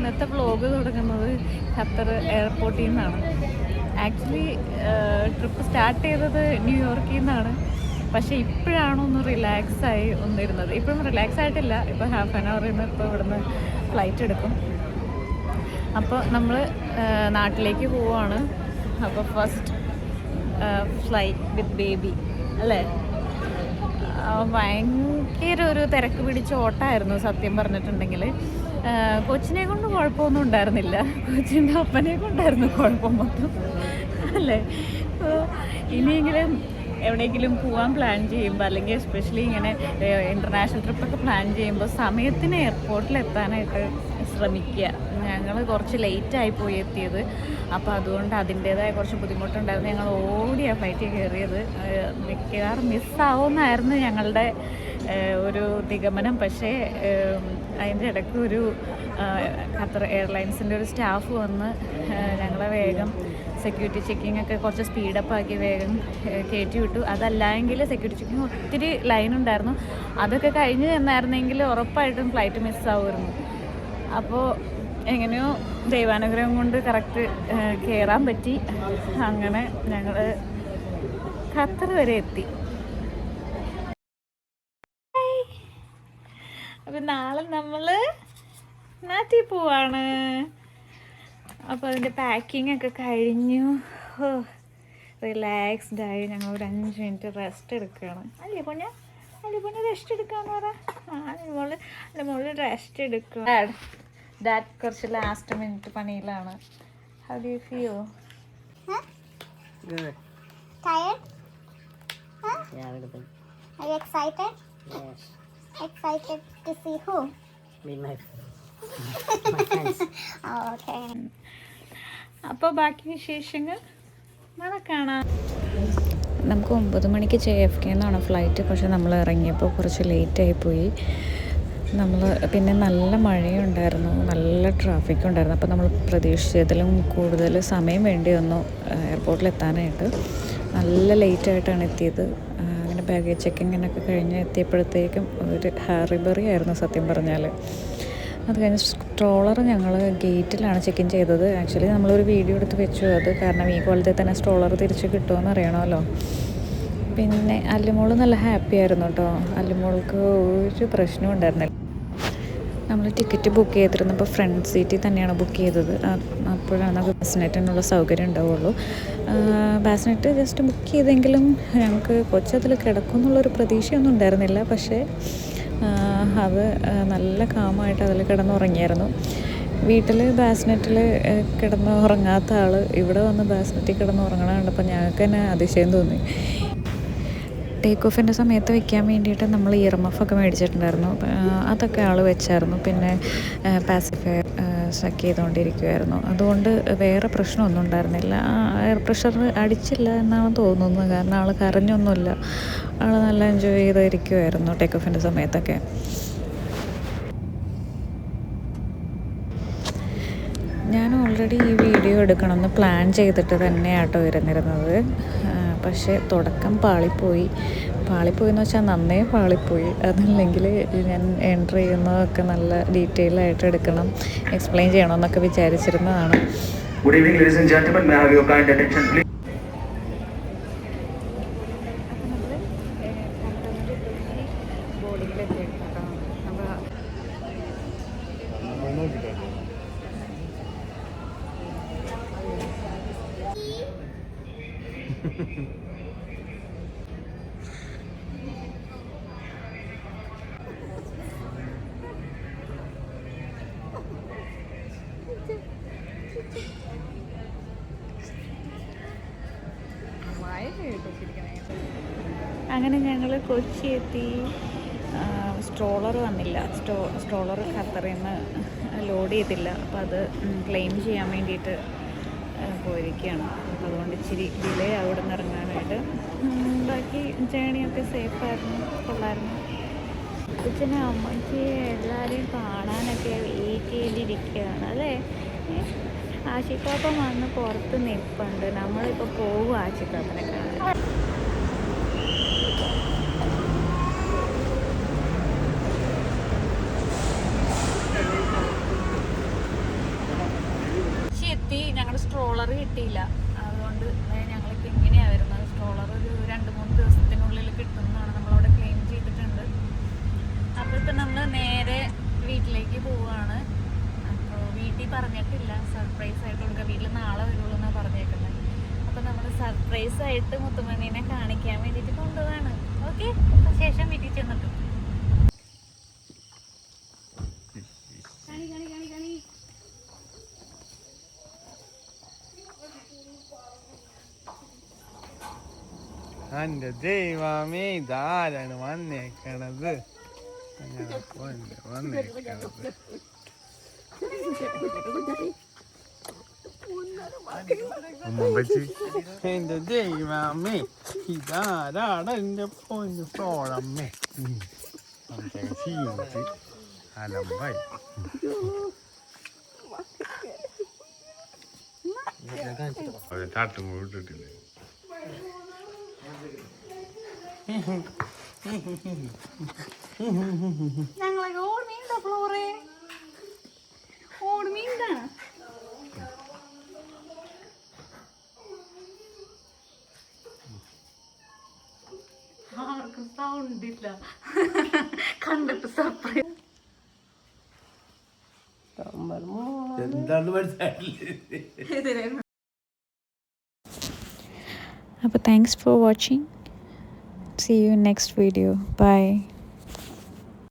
ഇന്നത്തെ വ്ലോഗ് തുടങ്ങുന്നത് ഖത്തർ എയർപോർട്ടിൽ നിന്നാണ്. ആക്ച്വലി ട്രിപ്പ് സ്റ്റാർട്ട് ചെയ്തത് ന്യൂയോർക്കിൽ നിന്നാണ്. പക്ഷേ ഇപ്പോഴാണ് ഒന്ന് റിലാക്സായി ഒന്നിരുന്നത്. ഇപ്പോഴും റിലാക്സ് ആയിട്ടില്ല. ഇപ്പോൾ ഹാഫ് ആൻ അവറിൽ നിന്ന് ഇപ്പോൾ ഇവിടുന്ന് ഫ്ലൈറ്റ് എടുക്കും. അപ്പോൾ നമ്മൾ നാട്ടിലേക്ക് പോവുകയാണ്. അപ്പോൾ ഫസ്റ്റ് ഫ്ലൈ വിത്ത് ബേബി അല്ലേ? ഭയങ്കര ഒരു തിരക്ക് പിടിച്ച ഓട്ടമായിരുന്നു സത്യം പറഞ്ഞിട്ടുണ്ടെങ്കിൽ. കൊച്ചിനെ കൊണ്ട് കുഴപ്പമൊന്നും ഉണ്ടായിരുന്നില്ല, കൊച്ചിൻ്റെ അപ്പനെ കൊണ്ടായിരുന്നു കുഴപ്പം മൊത്തം അല്ലേ. ഇനിയെങ്കിലും എവിടെയെങ്കിലും പോകാൻ പ്ലാൻ ചെയ്യുമ്പോൾ, അല്ലെങ്കിൽ എസ്പെഷ്യലി ഇങ്ങനെ ഇൻ്റർനാഷണൽ ട്രിപ്പൊക്കെ പ്ലാൻ ചെയ്യുമ്പോൾ സമയത്തിന് എയർപോർട്ടിൽ എത്താനായിട്ട് ശ്രമിക്കുക. ഞങ്ങൾ കുറച്ച് ലേറ്റായി പോയി എത്തിയത്. അപ്പോൾ അതുകൊണ്ട് അതിൻ്റേതായ കുറച്ച് ബുദ്ധിമുട്ടുണ്ടായിരുന്നു. ഞങ്ങൾ ഓടിയ ഫ്ലൈറ്റിൽ കയറിയത്. മിക്കവാറും മിസ്സാവുമെന്നായിരുന്നു ഞങ്ങളുടെ ഒരു നിഗമനം. പക്ഷേ അതിൻ്റെ ഇടയ്ക്ക് ഒരു ഖത്തർ എയർലൈൻസിൻ്റെ ഒരു സ്റ്റാഫ് വന്ന് ഞങ്ങളെ വേഗം സെക്യൂരിറ്റി ചെക്കിംഗ് ഒക്കെ കുറച്ച് സ്പീഡപ്പ് ആക്കി വേഗം കയറ്റി വിട്ടു. അതല്ലെങ്കിൽ സെക്യൂരിറ്റി ചെക്കിങ് ഒത്തിരി ലൈൻ ഉണ്ടായിരുന്നു. അതൊക്കെ കഴിഞ്ഞ് ചെന്നായിരുന്നെങ്കിൽ ഉറപ്പായിട്ടും ഫ്ലൈറ്റ് മിസ്സാവുമായിരുന്നു. അപ്പോൾ എങ്ങനെയോ ദൈവാനുഗ്രഹം കൊണ്ട് കറക്റ്റ് കയറാൻ പറ്റി. അങ്ങനെ ഞങ്ങൾ ഖത്തർ വരെ എത്തി. അപ്പം നാളെ നമ്മൾ നാട്ടിൽ പോവാണ്. അപ്പോൾ അതിൻ്റെ പാക്കിംഗ് ഒക്കെ കഴിഞ്ഞു. റിലാക്സ്ഡായി ഞങ്ങൾ ഒരു 5 മിനിറ്റ് റെസ്റ്റ് എടുക്കുകയാണ്. അല്ലേ പൊന്നെ? അല്ലേ പൊന്നെ റെസ്റ്റ് എടുക്കാന്ന് പറ. മോള് റെസ്റ്റ് എടുക്കുക. ഡാഡ് കുറച്ച് ലാസ്റ്റ് മിനിറ്റ് പണിയിലാണ്. How do you feel? Good. Tired? Huh? Yeah, a little bit. Are you excited? Yes. Excited to see who? Meet my friends. Oh, okay. അപ്പോൾ ബാക്കി വിശേഷങ്ങൾ നാളെ കാണാം. നമുക്ക് 9 മണിക്ക് JFK എന്നാണ് ഫ്ലൈറ്റ്. പക്ഷെ നമ്മൾ ഇറങ്ങിയപ്പോൾ കുറച്ച് ലേറ്റായിപ്പോയി. നമ്മൾ പിന്നെ നല്ല മഴയുണ്ടായിരുന്നു, നല്ല ട്രാഫിക് ഉണ്ടായിരുന്നു. അപ്പോൾ നമ്മൾ പ്രതീക്ഷിച്ചതിലും കൂടുതൽ സമയം വേണ്ടി വന്നു എയർപോർട്ടിൽ എത്താനായിട്ട്. നല്ല ലേറ്റായിട്ടാണ് എത്തിയത്. അങ്ങനെ ബാഗേജ് ചെക്കിങ്ങിനൊക്കെ കഴിഞ്ഞ് എത്തിയപ്പോഴത്തേക്കും ഒരു ഹാറിബറി ആയിരുന്നു സത്യം പറഞ്ഞാൽ. അത് കഴിഞ്ഞ് സ്ട്രോളർ ഞങ്ങൾ ഗേറ്റിലാണ് ചെക്ക് ഇൻ ചെയ്തത്. ആക്ച്വലി നമ്മളൊരു വീഡിയോ എടുത്ത് വെച്ചു അത്, കാരണം ഈ കോളത്തിൽ തന്നെ സ്ട്രോളർ തിരിച്ച് കിട്ടുമെന്ന് അറിയണമല്ലോ. പിന്നെ അല്ലുമോൾ നല്ല ഹാപ്പി ആയിരുന്നു കേട്ടോ. അല്ലുമോൾക്ക് ഒരു പ്രശ്നവും ഉണ്ടായിരുന്നില്ല. നമ്മൾ ടിക്കറ്റ് ബുക്ക് ചെയ്തിരുന്നപ്പോൾ ഫ്രണ്ട് സീറ്റിൽ തന്നെയാണ് ബുക്ക് ചെയ്തത്. അപ്പോഴാണ് ബാസിനെറ്റിനുള്ള സൗകര്യം ഉണ്ടാവുള്ളൂ. ബാസിനെറ്റ് ജസ്റ്റ് ബുക്ക് ചെയ്തെങ്കിലും ഞങ്ങൾക്ക് കൊച്ചതിൽ കിടക്കുമെന്നുള്ളൊരു പ്രതീക്ഷയൊന്നും ഉണ്ടായിരുന്നില്ല. പക്ഷേ അത് നല്ല കാമായിട്ട് അതിൽ കിടന്നുറങ്ങിയായിരുന്നു. വീട്ടിൽ ബാസിനെറ്റിൽ കിടന്ന് ഉറങ്ങാത്ത ആൾ ഇവിടെ വന്ന് ബാസിനെറ്റിൽ കിടന്ന് ഉറങ്ങണ കണ്ടപ്പോൾ ഞങ്ങൾക്ക് തന്നെ അതിശയം തോന്നി. ടേക്ക് ഓഫിൻ്റെ സമയത്ത് വെക്കാൻ വേണ്ടിയിട്ട് നമ്മൾ ഇയർമഫൊക്കെ മേടിച്ചിട്ടുണ്ടായിരുന്നു. അതൊക്കെ ആൾ വെച്ചായിരുന്നു. പിന്നെ പാസിഫയർ സക്ക് ചെയ്തുകൊണ്ടിരിക്കുമായിരുന്നു. അതുകൊണ്ട് വേറെ പ്രശ്നമൊന്നും ഉണ്ടായിരുന്നില്ല. എയർ പ്രഷർ അടിച്ചില്ല എന്നാണ് തോന്നുന്നത്. കാരണം ആൾ കരഞ്ഞൊന്നുമില്ല. ആൾ നല്ല എൻജോയ് ചെയ്തിരിക്കുമായിരുന്നു ടേക്ക് ഓഫിൻ്റെ സമയത്തൊക്കെ. ഞാൻ ഓൾറെഡി ഈ വീഡിയോ എടുക്കണമെന്ന് പ്ലാൻ ചെയ്തിട്ട് തന്നെയാട്ടോ ഇരുന്നിരുന്നത്. പക്ഷേ തുടക്കം പാളിപ്പോയി എന്ന് വെച്ചാൽ നന്നേ പാളിപ്പോയി. അതല്ലെങ്കിൽ ഞാൻ എൻ്റർ ചെയ്യുന്നതൊക്കെ നല്ല ഡീറ്റെയിൽ ആയിട്ട് എടുക്കണം, explain ചെയ്യണമെന്നൊക്കെ വിചാരിച്ചിരുന്നതാണ്. Good evening, ladies and gentlemen. May I have your kind attention, please? അങ്ങനെ ഞങ്ങൾ കൊച്ചി എത്തി. സ്ട്രോളർ വന്നില്ല. സ്ട്രോളർ ഖത്തറിൽ നിന്ന് ലോഡ് ചെയ്തില്ല. അപ്പോൾ അത് ക്ലെയിം ചെയ്യാൻ വേണ്ടിയിട്ട് പോയിരിക്കുകയാണ്. അപ്പോൾ അതുകൊണ്ട് ഇച്ചിരി ഡിലേ അവിടെ നിന്ന് ഇറങ്ങാനായിട്ട്. ബാക്കി ജേണിയൊക്കെ സേഫായിരുന്നു, കൊള്ളായിരുന്നു. കൊച്ചിനെ അമ്മയ്ക്ക് എല്ലാവരെയും കാണാനൊക്കെ വെയിറ്റ് ചെയ്തിരിക്കുകയാണ് അല്ലേ. ആശിക്കാപ്പം വന്ന് പുറത്ത് നിൽപ്പുണ്ട്. നമ്മളിപ്പോൾ പോകും ആശിക്കാപ്പനെ കാണാൻ. സ്ട്രോളർ കിട്ടിയില്ല. അതുകൊണ്ട് ഞങ്ങളിപ്പോൾ ഇങ്ങനെയാണ് വരുന്നത്. സ്ട്രോളർ ഒരു 2-3 ദിവസത്തിനുള്ളിൽ കിട്ടുമെന്നാണ് നമ്മളവിടെ ക്ലെയിം ചെയ്തിട്ടുണ്ട്. അപ്പോൾ ഇപ്പം നമ്മൾ നേരെ വീട്ടിലേക്ക് പോവുകയാണ്. അപ്പോൾ വീട്ടിൽ പറഞ്ഞിട്ടില്ല, സർപ്രൈസ് ആയിട്ട് കൊടുക്കുക. വീട്ടിൽ നാളെ വരുള്ളൂ എന്നാണ് പറഞ്ഞേക്കുന്നത്. അപ്പോൾ നമ്മൾ സർപ്രൈസ് ആയിട്ട് മുത്തുമണീനെ കാണിക്കാൻ വേണ്ടിയിട്ട് കൊണ്ടുപോവാണ്. ഓക്കെ, ശേഷം വീട്ടിൽ ചെന്നിട്ട് എന്റെ ദൈവമേ, ഇതാരാണ് വന്നേക്കണത്? വന്നേക്കണത് എന്റെ ദൈവമേ, ഇതാരാണ് എന്റെ പൊന്നു തോളമ്മേ? ക്ഷീണിച്ച് അലമ്പായി. തട്ടും ഇട്ടിട്ടില്ലേ? ഞങ്ങളൊക്കെ ഓർമ്മയുണ്ടോ ഫ്ലോറെ? ഓർമ്മയുണ്ടാ? ആർക്കും സൗണ്ട് ഇല്ല. കണ്ടിട്ട് സർപ്രൈസ്. എന്താണ് മനസ്സിലായില്ലേ? അപ്പോൾ thanks for watching. See you in next video. Bye.